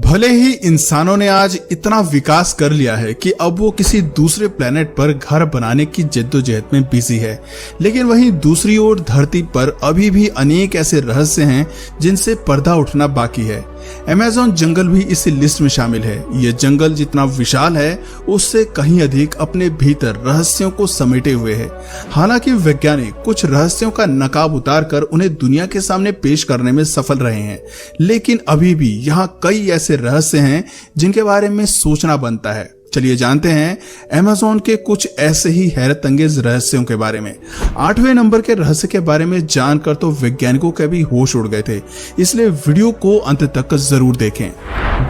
भले ही इंसानों ने आज इतना विकास कर लिया है कि अब वो किसी दूसरे प्लेनेट पर घर बनाने की जद्दोजहद में बिजी है, लेकिन वहीं दूसरी ओर धरती पर अभी भी अनेक ऐसे रहस्य हैं जिनसे पर्दा उठना बाकी है। अमेज़न जंगल भी इसी लिस्ट में शामिल है। यह जंगल जितना विशाल है उससे कहीं अधिक अपने भीतर रहस्यों को समेटे हुए है। हालांकि वैज्ञानिक कुछ रहस्यों का नकाब उतारकर उन्हें दुनिया के सामने पेश करने में सफल रहे हैं, लेकिन अभी भी यहाँ कई ऐसे रहस्य हैं जिनके बारे में सोचना बनता है। चलिए जानते हैं अमेज़न के कुछ ऐसे ही हैरत अंगेज रहस्यों के बारे में। 8वें नंबर के रहस्य के बारे में जानकर तो वैज्ञानिकों के भी होश उड़ गए थे, इसलिए वीडियो को अंत तक जरूर देखें।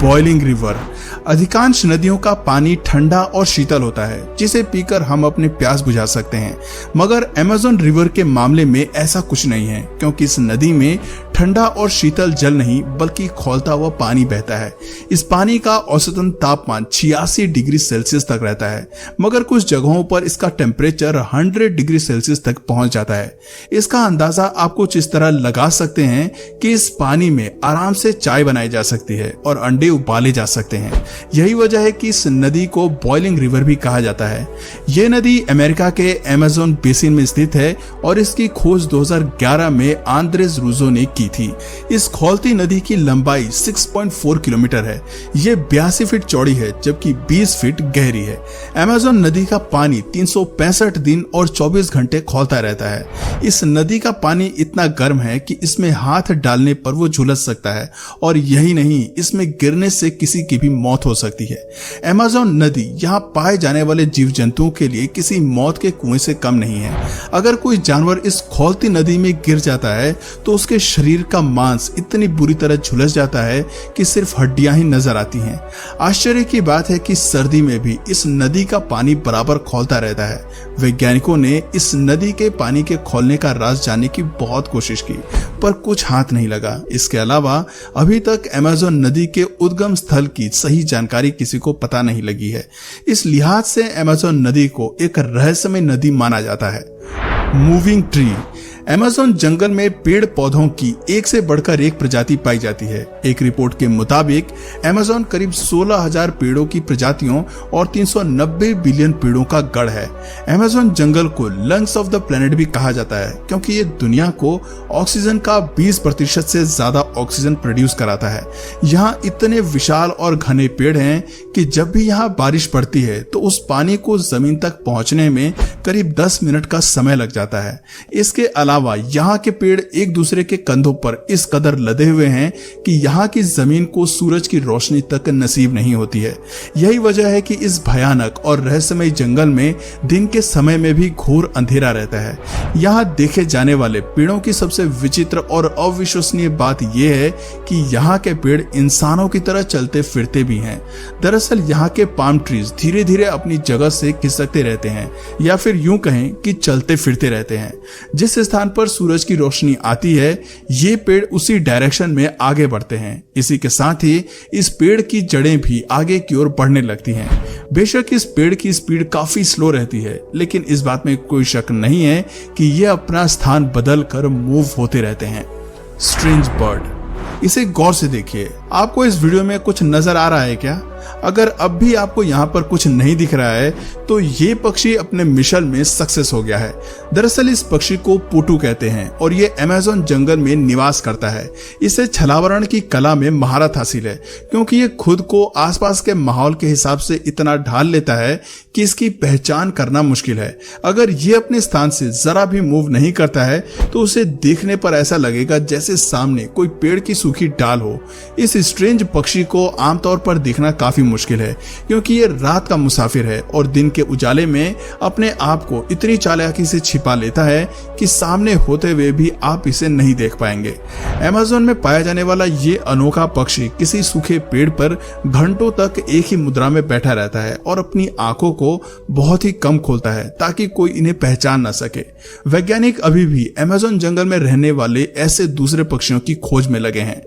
Boiling river. अधिकांश नदियों का पानी ठंडा और शीतल होता है, जिसे पीकर हम अपनी प्यास बुझा सकते हैं, मगर अमेज़न रिवर के मामले में ऐसा कुछ नहीं है, क्योंकि इस नदी में ठंडा और शीतल जल नहीं बल्कि खौलता हुआ पानी बहता है। इस पानी का औसतन तापमान 86 डिग्री सेल्सियस तक रहता है, मगर कुछ जगहों पर इसका टेम्परेचर 100 डिग्री सेल्सियस तक पहुंच जाता है। इसका अंदाजा आप कुछ इस तरह लगा सकते हैं कि इस पानी में आराम से चाय बनाई जा सकती है और अंडे उबाले जा सकते हैं। यही वजह है कि इस नदी को बॉइलिंग रिवर भी कहा जाता है। यह नदी अमेरिका के अमेज़न बेसिन में स्थित है और इसकी खोज 2011 में आंद्रेस रूजो ने की थी। इस खौलती नदी की लंबाई 6.4 किलोमीटर है। यह 82 फीट चौड़ी है, जबकि 20 फीट गहरी है। अमेज़न नदी का पानी 365 दिन और 24 घंटे खौलता रहता है। इस नदी का पानी इतना गर्म है कि इसमें हाथ डालने पर वो झुलस सकता है, और यही नहीं, इसमें गिरने से किसी की भी मौत हो सकती है। अमेज़न नदी यहाँ पाए जाने वाले जीव जंतुओं के लिए किसी मौत के कुएं से कम नहीं है। अगर कोई जानवर इस खौलती नदी में गिर जाता है तो उसके शरीर का मांस इतनी बुरी तरह झुलस जाता है कि सिर्फ हड्डियां ही नजर आती हैं। आश्चर्य की बात है कि सर्दी में भी इस नदी का पानी बराबर खौलता रहता है। वैज्ञानिकों ने इस नदी के पानी के खौलने का राज जानने की बहुत कोशिश की, पर कुछ हाथ नहीं लगा। इसके अलावा अभी तक अमेज़न नदी के उद्गम स्थल की सही जानकारी किसी को पता नहीं लगी है। इस लिहाज से अमेज़न नदी को एक रहस्यमय नदी माना जाता है। Moving tree. अमेज़न जंगल में पेड़ पौधों की एक से बढ़कर एक प्रजाति पाई जाती है। एक रिपोर्ट के मुताबिक अमेज़न करीब 16,000 पेड़ों की प्रजातियों और 390 बिलियन पेड़ों का गढ़ है। अमेज़न जंगल को लंग्स ऑफ द प्लेनेट भी कहा जाता है, क्योंकि ये दुनिया को ऑक्सीजन का 20% से ज्यादा ऑक्सीजन प्रोड्यूस कराता है। यहाँ इतने विशाल और घने पेड़ हैं कि जब भी यहाँ बारिश पड़ती है तो उस पानी को जमीन तक पहुंचने में करीब 10 मिनट का समय लग जाता है। इसके अलावा यहाँ के पेड़ एक दूसरे के कंधों पर इस कदर लदे हुए हैं कि यहाँ की जमीन को सूरज की रोशनी तक नसीब नहीं होती है। यही वजह है कि इस भयानक और रहस्यमय जंगल में दिन के समय में भी घोर अंधेरा रहता है। यहाँ देखे जाने वाले पेड़ों की सबसे विचित्र और अविश्वसनीय बात यह है कि यहाँ के पेड़ इंसानों की तरह चलते फिरते भी हैं। दरअसल यहाँ के पाम ट्रीज धीरे धीरे अपनी जगह से खिसकते रहते हैं, या फिर यूं कहें कि चलते फिरते रहते हैं। जिस स्थान पर सूरज की रोशनी आती है, ये पेड़ उसी डायरेक्शन में आगे बढ़ते हैं। इसी के साथ ही इस पेड़ की जड़ें भी आगे की ओर बढ़ने लगती हैं। बेशक इस पेड़ की स्पीड काफी स्लो रहती है, लेकिन इस बात में कोई शक नहीं है कि ये अपना स्थान बदल कर मूव होते रहते हैं। Strange bird. इसे गौर से देखिए। आपको इस वीडियो में कुछ नजर आ रहा है क्या? अगर अब भी आपको यहाँ पर कुछ नहीं दिख रहा है तो ये पक्षी अपने मिशन में सक्सेस हो गया है। दरअसल इस पक्षी को पुटू कहते हैं और ये अमेज़न जंगल में निवास करता है। इसे छलावरण की कला में महारत हासिल है, क्योंकि ये खुद को आसपास के माहौल के हिसाब से इतना ढाल लेता है कि इसकी पहचान करना मुश्किल है। अगर ये अपने स्थान से जरा भी मूव नहीं करता है तो उसे देखने पर ऐसा लगेगा जैसे सामने कोई पेड़ की सूखी डाल हो। इस स्ट्रेंज पक्षी को आमतौर पर देखना काफी मुश्किल है, क्योंकि ये रात का मुसाफिर है और दिन के उजाले में अपने आप को इतनी चालाकी से छिपा लेता है कि सामने होते हुए भी आप इसे नहीं देख पाएंगे। अमेज़न में पाया जाने वाला ये अनोखा पक्षी किसी सूखे पेड़ पर घंटों तक एक ही मुद्रा में बैठा रहता है और अपनी आंखों को बहुत ही कम खोलता है ताकि कोई इन्हें पहचान न सके। वैज्ञानिक अभी भी अमेज़न जंगल में रहने वाले ऐसे दूसरे पक्षियों की खोज में लगे हैं।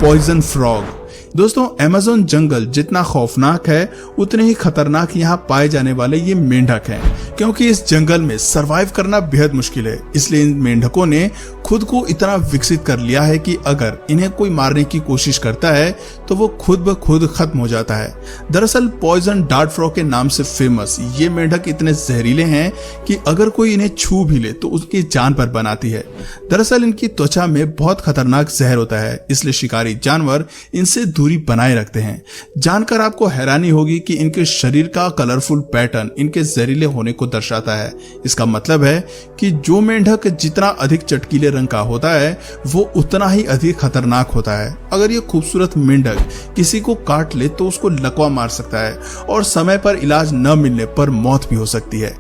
Poison frog. दोस्तों, अमेज़न जंगल जितना खौफनाक है उतने ही खतरनाक यहाँ पाए जाने वाले ये मेंढक हैं, क्योंकि इस जंगल में सरवाइव करना बेहद मुश्किल है। इसलिए इन मेंढकों ने खुद को इतना विकसित कर लिया है कि अगर इन्हें कोई मारने की कोशिश करता है तो वो खुद ब खुद खत्म हो जाता है। दरअसल पॉइजन डार्ट फ्रॉग के नाम से फेमस ये मेंढक इतने जहरीले हैं कि अगर कोई इन्हें छू भी ले तो उसकी जान पर बनाती है। दरअसल इनकी त्वचा में बहुत खतरनाक जहर होता है, इसलिए शिकारी जानवर इनसे दूरी बनाए रखते हैं। जानकर आपको हैरानी होगी कि इनके शरीर का कलरफुल पैटर्न इनके जहरीले होने को दर्शाता है। इसका मतलब है कि जो मेंढक जितना अधिक चटकीले रंग का होता है वो उतना ही अधिक खतरनाक होता है। अगर ये खूबसूरत मेंढक किसी को काट ले तो उसको लकवा मार सकता है और समय पर इलाज न मिलने पर मौत भी हो सकती है।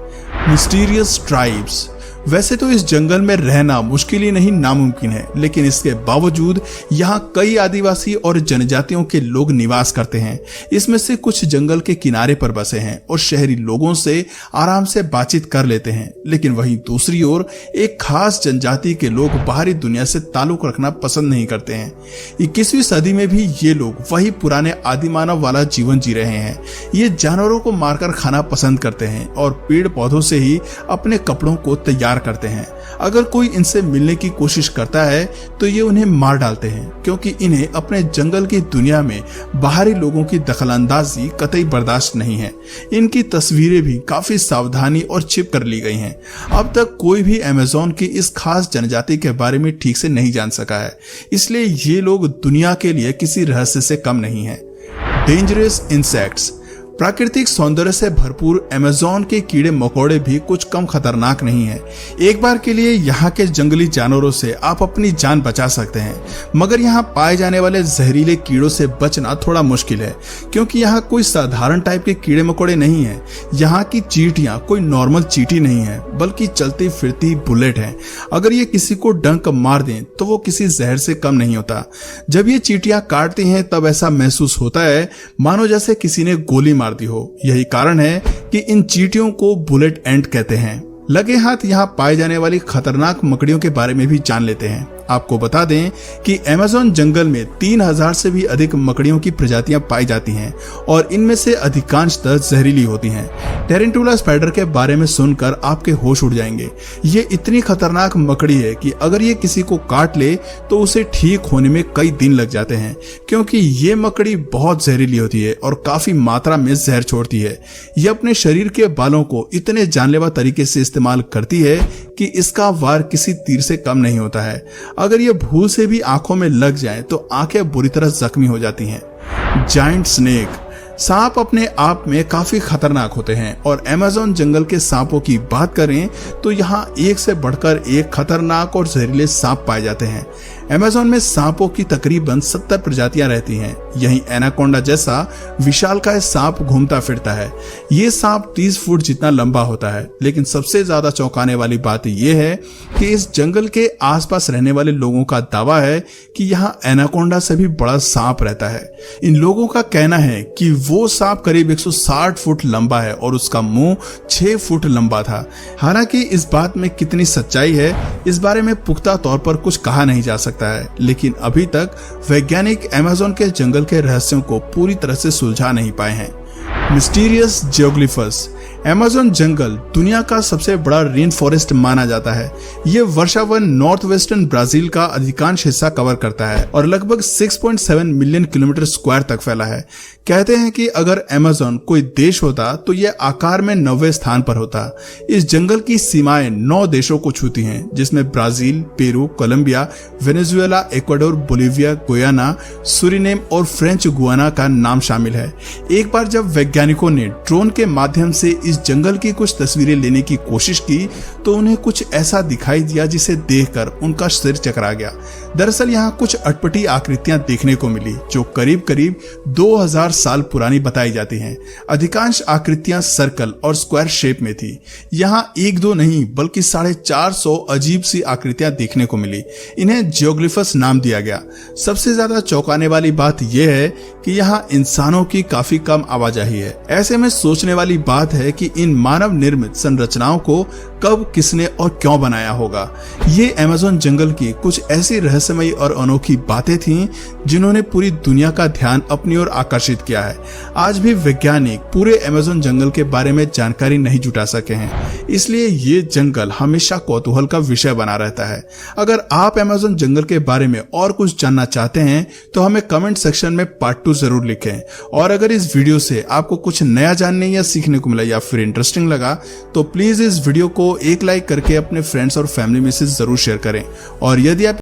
Mysterious tribes. वैसे तो इस जंगल में रहना मुश्किल ही नहीं नामुमकिन है, लेकिन इसके बावजूद यहाँ कई आदिवासी और जनजातियों के लोग निवास करते हैं। इसमें से कुछ जंगल के किनारे पर बसे हैं और शहरी लोगों से आराम से बातचीत कर लेते हैं, लेकिन वहीं दूसरी ओर एक खास जनजाति के लोग बाहरी दुनिया से ताल्लुक रखना पसंद नहीं करते हैं। 21वीं सदी में भी ये लोग वही पुराने आदिमानव वाला जीवन जी रहे हैं। ये जानवरों को मारकर खाना पसंद करते हैं और पेड़ पौधों से ही अपने कपड़ों को तैयार करते हैं। अगर कोई इनसे मिलने की कोशिश करता है तो ये उन्हें मार डालते हैं, क्योंकि इन्हें अपने जंगल की दुनिया में बाहरी लोगों की दखलंदाजी कतई बर्दाश्त नहीं है। इनकी तस्वीरें भी काफी सावधानी और छिप कर ली गई हैं। अब तक कोई भी अमेज़न की इस खास जनजाति के बारे में ठीक से नहीं जान सका है, इसलिए ये लोग दुनिया के लिए किसी रहस्य से कम नहीं है। Dangerous insects. प्राकृतिक सौंदर्य से भरपूर अमेज़न के कीड़े मकोड़े भी कुछ कम खतरनाक नहीं है। एक बार के लिए यहाँ के जंगली जानवरों से आप अपनी जान बचा सकते हैं, मगर यहाँ पाए जाने वाले जहरीले कीड़ों से बचना थोड़ा मुश्किल है, क्योंकि यहाँ कोई साधारण टाइप के कीड़े मकोड़े नहीं है। यहाँ की चींटियां कोई नॉर्मल चींटी नहीं है, बल्कि चलती फिरती बुलेट है। अगर ये किसी को डंक मार दें तो वो किसी जहर से कम नहीं होता। जब ये चींटियां काटती हैं तब ऐसा महसूस होता है मानो जैसे किसी ने गोली मार दी हो। यही कारण है कि इन चींटियों को बुलेट एंट कहते हैं। लगे हाथ यहाँ पाए जाने वाली खतरनाक मकड़ियों के बारे में भी जान लेते हैं। आपको बता दें कि अमेज़न जंगल में 3000 से भी अधिक मकड़ियों की प्रजातियां पाई जाती हैं और इनमें से अधिकांशतः जहरीली होती हैं। टेरेंटुला स्पाइडर के बारे में सुनकर आपके होश उड़ जाएंगे। ये इतनी खतरनाक मकड़ी है कि अगर ये किसी को काट ले तो उसे ठीक होने में कई दिन लग जाते हैं, क्योंकि ये मकड़ी बहुत जहरीली होती है और काफी मात्रा में जहर छोड़ती है। ये अपने शरीर के बालों को इतने जानलेवा तरीके से इस्तेमाल करती है कि इसका वार किसी तीर से कम नहीं होता है। अगर ये भूल से भी आंखों में लग जाए तो आंखें बुरी तरह जख्मी हो जाती हैं। Giant snake. सांप अपने आप में काफी खतरनाक होते हैं और अमेज़न जंगल के सांपों की बात करें तो यहाँ एक से बढ़कर एक खतरनाक और जहरीले सांप पाए जाते हैं। अमेज़न में सांपों की तकरीबन 70 प्रजातियां रहती हैं। यहीं एनाकोंडा जैसा विशालकाय सांप घूमता फिरता है। ये सांप 30 फुट जितना लंबा होता है, लेकिन सबसे ज्यादा चौंकाने वाली बात यह है कि इस जंगल के आसपास रहने वाले लोगों का दावा है कि यहाँ एनाकोंडा से भी बड़ा सांप रहता है। इन लोगों का कहना है कि वो सांप करीब 160 फुट लंबा है और उसका मुंह 6 फुट लंबा था। हालांकि इस बात में कितनी सच्चाई है इस बारे में पुख्ता तौर पर कुछ कहा नहीं जा सकता है, लेकिन अभी तक वैज्ञानिक अमेज़न के जंगल के रहस्यों को पूरी तरह से सुलझा नहीं पाए हैं। मिस्टीरियस जियोग्लिफस। अमेज़न जंगल दुनिया का सबसे बड़ा रेन फॉरेस्ट माना जाता है। ये वर्षावन नॉर्थ वेस्टर्न ब्राजील का अधिकांश हिस्सा कवर करता है और लगभग 6.7 मिलियन किलोमीटर स्क्वायर तक फैला है। कहते हैं कि अगर अमेज़न कोई देश होता तो यह आकार में 90वें स्थान पर होता। इस जंगल की सीमाएं 9 देशों को छूती हैं, जिसमें Brazil, Peru, Colombia, Venezuela, Ecuador, Bolivia, Guyana, Suriname और फ्रेंच गुयाना का नाम शामिल है। एक बार जब वैज्ञानिकों ने ड्रोन के माध्यम से इस जंगल की कुछ तस्वीरें लेने की कोशिश की तो उन्हें कुछ ऐसा दिखाई दिया जिसे देखकर उनका सिर चकरा गया। दरअसल यहाँ कुछ अटपटी आकृतियां देखने को मिली जो करीब करीब 2000 साल पुरानी बताई जाती हैं। अधिकांश आकृतियां सर्कल और स्क्वायर शेप में थी। यहाँ 1-2 नहीं बल्कि 450 अजीब सी आकृतियां देखने को मिली। इन्हें जियोग्लिफस नाम दिया गया। सबसे ज्यादा चौंकाने वाली बात यह है कि यहाँ इंसानों की काफी कम आवाजाही है। ऐसे में सोचने वाली बात है कि इन मानव निर्मित संरचनाओं को कब, किसने और क्यों बनाया होगा। ये अमेज़न जंगल की कुछ ऐसी रहस्यमयी और अनोखी बातें थीं जिन्होंने पूरी दुनिया का ध्यान अपनी ओर आकर्षित किया है। आज भी वैज्ञानिक पूरे अमेज़न जंगल के बारे में जानकारी नहीं जुटा सके हैं। इसलिए ये जंगल हमेशा कौतूहल का विषय बना रहता है। अगर आप अमेज़न जंगल के बारे में और कुछ जानना चाहते हैं तो हमें कमेंट सेक्शन में पार्ट 2 जरूर लिखें। और अगर इस वीडियो से आपको कुछ नया जानने या सीखने को मिला या फिर इंटरेस्टिंग लगा तो प्लीज इस वीडियो को एक लाइक करके अपने फ्रेंड्स और फैमिली में से जरूर शेयर करें। और यदि आप